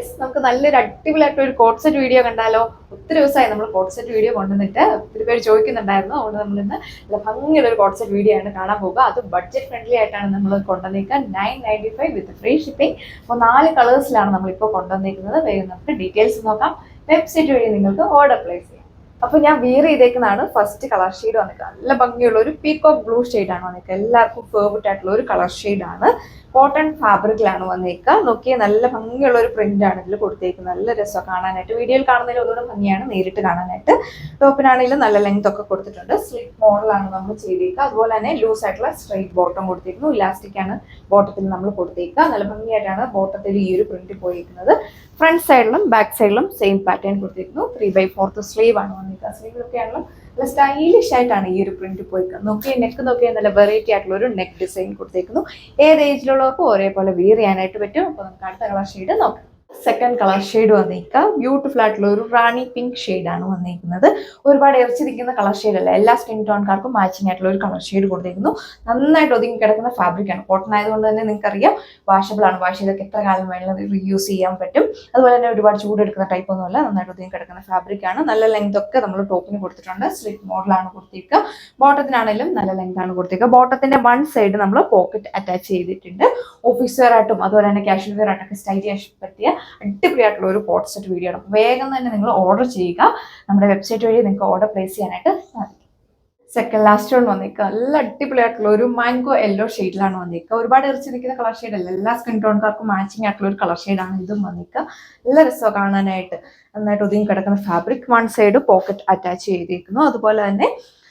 Guys, നമുക്ക് നല്ലൊരു അടിപൊളിയായിട്ടൊരു code set video കണ്ടാലോ? ഒത്തിരി ദിവസമായി നമ്മൾ കോഡ് സെറ്റ് വീഡിയോ കൊണ്ടുവന്നിട്ട് ഒത്തിരി പേര് ചോദിക്കുന്നുണ്ടായിരുന്നു. അതുകൊണ്ട് നമ്മൾ ഇന്ന് നല്ല ഭംഗിയുള്ള ഒരു കോഡ് സെറ്റ് വീഡിയോ ആണ് കാണാൻ പോകുക. അത് ബഡ്ജറ്റ് ഫ്രണ്ട്ലി ആയിട്ടാണ് നമ്മൾ കൊണ്ടുവന്നിരിക്കുക. 995 വിത്ത് ഫ്രീ ഷിപ്പിംഗ്. അപ്പോൾ 4 കളേഴ്സിലാണ് നമ്മളിപ്പോൾ കൊണ്ടുവന്നിരിക്കുന്നത്. വേഗം നമുക്ക് ഡീറ്റെയിൽസ് നോക്കാം. വെബ്സൈറ്റ് വഴി നിങ്ങൾക്ക് ഓർഡർ പ്ലേസ് ചെയ്യാം. അപ്പോൾ ഞാൻ വിയർ ചെയ്തേക്കുന്നതാണ് ഫസ്റ്റ് കളർ ഷെയ്ഡ് വന്നിട്ട്. നല്ല ഭംഗിയുള്ള ഒരു പീകോക്ക് ബ്ലൂ ഷെയ്ഡാണ് വന്നിട്ട്. എല്ലാവർക്കും ഫേവറേറ്റ് ആയിട്ടുള്ള ഒരു കളർ ഷെയ്ഡാണ്. കോട്ടൺ ഫാബ്രിക്കിലാണ് വന്നേക്കുക. നോക്കിയാൽ നല്ല ഭംഗിയുള്ള ഒരു പ്രിന്റ് ആണ് ഇതിൽ കൊടുത്തേക്കുന്നത്. നല്ല രസമാണ് കാണാനായിട്ട്. വീഡിയോയിൽ കാണുന്നതിൽ ഒന്നുകൂടെ ഭംഗിയാണ് നേരിട്ട് കാണാനായിട്ട്. ടോപ്പിനാണെങ്കിലും നല്ല ലെങ്ത് ഒക്കെ കൊടുത്തിട്ടുണ്ട്. സ്ലിറ്റ് മോഡലാണ് നമ്മൾ ചെയ്തേക്കുക. അതുപോലെ തന്നെ ലൂസ് ആയിട്ടുള്ള സ്ട്രൈറ്റ് ബോട്ടം കൊടുത്തിരിക്കുന്നു. ഇലാസ്റ്റിക് ആണ് ബോട്ടത്തിൽ നമ്മൾ കൊടുത്തേക്കുക. നല്ല ഭംഗിയായിട്ടാണ് ബോട്ടത്തിൽ ഈ ഒരു പ്രിന്റ് പോയിരിക്കുന്നത്. ഫ്രണ്ട് സൈഡിലും ബാക്ക് സൈഡിലും സെയിം പാറ്റേൺ കൊടുത്തിരിക്കുന്നു. 3/4 സ്ലീവ് ആണ് വന്നിരിക്കുക. സ്ലീവിലൊക്കെയാണല്ലോ നല്ല സ്റ്റൈലിഷ് ആയിട്ടാണ് ഈ ഒരു പ്രിന്റ് പോയിരിക്കുന്നത്. നോക്കിയാൽ നെക്ക് നോക്കിയാൽ നല്ല വെറൈറ്റി ആയിട്ടുള്ള ഒരു നെക്ക് ഡിസൈൻ കൊടുത്തേക്കുന്നു. ഏത് ഏജിലുള്ളവർക്കും ഒരേപോലെ വിയർ ചെയ്യാനായിട്ട് പറ്റും. അപ്പോൾ നമുക്ക് അടുത്ത കളർ ഷെയ്ഡ് നോക്കാം. സെക്കൻഡ് കളർ ഷെയ്ഡ് വന്നിരിക്കുക ബ്യൂട്ടിഫുൾ ആയിട്ടുള്ള ഒരു റാണി പിങ്ക് ഷെയ്ഡാണ് വന്നിരിക്കുന്നത്. ഒരുപാട് ഇറച്ചി നിൽക്കുന്ന കളർ ഷെയ്ഡ് അല്ല, എല്ലാ സ്കിൻ ടോൺകാർക്കും മാച്ചിങ് ആയിട്ടുള്ള ഒരു കളർ ഷെയ്ഡ് കൊടുത്തിരിക്കുന്നു. നന്നായിട്ട് ഒതുങ്ങി കിടക്കുന്ന ഫാബ്രിക് ആണ്. കോട്ടൺ ആയതുകൊണ്ട് തന്നെ നിങ്ങൾക്കറിയാം വാഷബിൾ ആണ്. വാഷ് ചെയ്തൊക്കെ എത്ര കാലം വേണമെങ്കിലും റീയൂസ് ചെയ്യാൻ പറ്റും. അതുപോലെ തന്നെ ഒരുപാട് ചൂടെടുക്കുന്ന ടൈപ്പ് ഒന്നുമല്ല. നന്നായിട്ട് ഒതുങ്ങി കിടക്കുന്ന ഫാബ്രിക് ആണ്. നല്ല ലെങ്ത് ഒക്കെ നമ്മൾ ടോപ്പിന് കൊടുത്തിട്ടുണ്ട്. സ്ലിറ്റ് മോഡലാണ് കൊടുത്തിരിക്കുക. ബോട്ടത്തിനാണെങ്കിലും നല്ല ലെങ്ത് ആണ് കൊടുത്തിരിക്കുക. ബോട്ടത്തിന്റെ വൺ സൈഡ് നമ്മൾ പോക്കറ്റ് അറ്റാച്ച് ചെയ്തിട്ടുണ്ട്. ഓഫീസ് വെയർ ആയിട്ടും അതുപോലെ തന്നെ കാഷ്വൽ വെയർ ആയിട്ടൊക്കെ സ്റ്റൈലിഷ് പറ്റിയ അടിപൊളിയായിട്ടുള്ള ഒരു കോഡ് സെറ്റ് വീഡിയോ ആണ്. വേഗം തന്നെ നിങ്ങൾ ഓർഡർ ചെയ്യുക. നമ്മുടെ വെബ്സൈറ്റ് വഴി നിങ്ങൾക്ക് ഓർഡർ പ്ലേസ് ചെയ്യാനായിട്ട് സാധിക്കും. സെക്കൻഡ് ലാസ്റ്റ് വൺ വന്നിരിക്കുക. നല്ല അടിപൊളിയായിട്ടുള്ള ഒരു മാംഗോ യെല്ലോ ഷെയ്ഡിലാണ് വന്നിരിക്കുക. ഒരുപാട് ഇറച്ചി നിൽക്കുന്ന കളർ ഷെയ്ഡ് അല്ല, എല്ലാ സ്കിൻ ടോൺകാർക്കും മാച്ചിങ് ആയിട്ടുള്ള ഒരു കളർ ഷെയ്ഡാണ് ഇതും വന്നിരിക്കുക. നല്ല രസമാണ് കാണാനായിട്ട്. നന്നായിട്ട് ഒതുങ്ങി കിടക്കുന്ന fabric. One side pocket attach ചെയ്തിരിക്കുന്നു. അതുപോലെ തന്നെ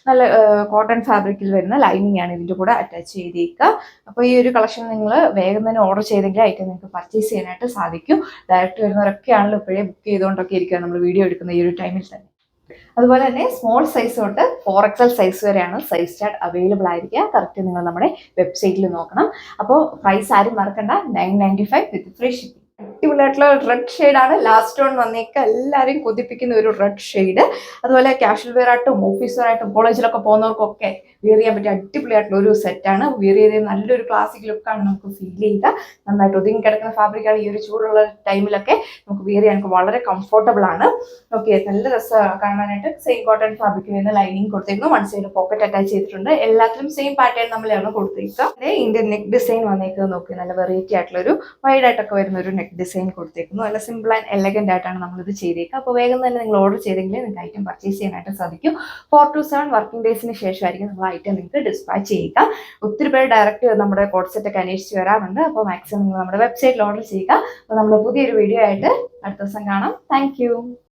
നല്ല കോട്ടൺ ഫാബ്രിക്കിൽ വരുന്ന ലൈനിങ് ആണ് ഇതിൻ്റെ കൂടെ അറ്റാച്ച് ചെയ്തേക്കുക. അപ്പോൾ ഈ ഒരു കളക്ഷൻ നിങ്ങൾ വേഗം തന്നെ ഓർഡർ ചെയ്തെങ്കിൽ ഐറ്റം നിങ്ങൾക്ക് പർച്ചേസ് ചെയ്യാനായിട്ട് സാധിക്കും. ഡയറക്റ്റ് വരുന്നവരൊക്കെയാണല്ലോ ഇപ്പോഴേ ബുക്ക് ചെയ്തുകൊണ്ടൊക്കെ ഇരിക്കുക നമ്മൾ വീഡിയോ എടുക്കുന്ന ഈ ഒരു ടൈമിൽ തന്നെ. അതുപോലെ തന്നെ സ്മോൾ സൈസ് തൊട്ട് 4XL സൈസ് വരെയാണ് സൈസ് ചാർട്ട് അവൈലബിൾ ആയിരിക്കുക. കറക്റ്റ് നിങ്ങൾ നമ്മുടെ വെബ്സൈറ്റിൽ നോക്കണം. അപ്പോൾ പ്രൈസ് ആരും മറക്കണ്ട. 995 വിത്ത് ഫ്രീ ഷിപ്പിംഗ്. അടിപൊളിയായിട്ടുള്ള റെഡ് ഷെയ്ഡാണ് ലാസ്റ്റ് വൺ വന്നേക്കുക. എല്ലാവരെയും കൊതിപ്പിക്കുന്ന ഒരു റെഡ് ഷെയ്ഡ്. അതുപോലെ കാഷ്വൽ വെയർ ആയിട്ടും ഓഫീസ് വെയർ ആയിട്ടും കോളേജിലൊക്കെ പോകുന്നവർക്കൊക്കെ വിയർ ചെയ്യാൻ പറ്റിയ അടിപൊളിയായിട്ടുള്ള ഒരു സെറ്റാണ്. വിയർ ചെയ്ത് നല്ലൊരു ക്ലാസിക് ലുക്കാണ് നമുക്ക് ഫീൽ ചെയ്യുക. നന്നായിട്ട് ഒതുങ്ങി കിടക്കുന്ന ഫാബ്രിക്കാണ്. ഈ ഒരു ചൂടുള്ള ടൈമിലൊക്കെ നമുക്ക് വിയർ ചെയ്യാൻ വളരെ കംഫർട്ടബിൾ ആണ്. ഓക്കെ, നല്ല രസമാണ് കാണാനായിട്ട്. സെയിം കോട്ടൺ ഫാബ്രിക് വരുന്ന ലൈനിങ് കൊടുത്തിരിക്കുന്നു. വൺ സൈഡ് പോക്കറ്റ് അറ്റാച്ച് ചെയ്തിട്ടുണ്ട്. എല്ലാത്തിലും സെയിം പാറ്റേൺ നമ്മളാണ് കൊടുത്തിരിക്കുക. ഇന്ത്യൻ നെക്ക് ഡിസൈൻ വന്നേക്കുന്നത് നോക്കി. നല്ല വെറൈറ്റി ആയിട്ടുള്ള ഒരു വൈഡ് ആയിട്ടൊക്കെ വരുന്ന ഒരു നെക്ക് ഡിസൈൻ കൊടുത്തേക്കുന്നു. നല്ല സിമ്പിൾ ആൻഡ് എലഗന്റ് ആയിട്ടാണ് നമ്മളിത് ചെയ്തേക്കുക. അപ്പോൾ വേഗം തന്നെ നിങ്ങൾ ഓർഡർ ചെയ്തെങ്കിൽ നിങ്ങൾക്ക് ഐറ്റം പർച്ചേസ് ചെയ്യാനായിട്ട് സാധിക്കും. 4 to 7 വർക്കിംഗ് ഡേയ്സിന് ശേഷമായിരിക്കും നമ്മൾ ഐറ്റം നിങ്ങൾക്ക് ഡിസ്പാച്ച് ചെയ്യുക. ഒത്തിരി പേര് ഡയറക്റ്റ് നമ്മുടെ കോഡ് സെറ്റ് ഒക്കെ അന്വേഷിച്ച് വരാറുണ്ട്. അപ്പോൾ മാക്സിമം നിങ്ങൾ നമ്മുടെ വെബ്സൈറ്റിൽ ഓർഡർ ചെയ്യുക. അപ്പോൾ നമ്മൾ പുതിയൊരു വീഡിയോ ആയിട്ട് അടുത്ത ദിവസം കാണാം. താങ്ക്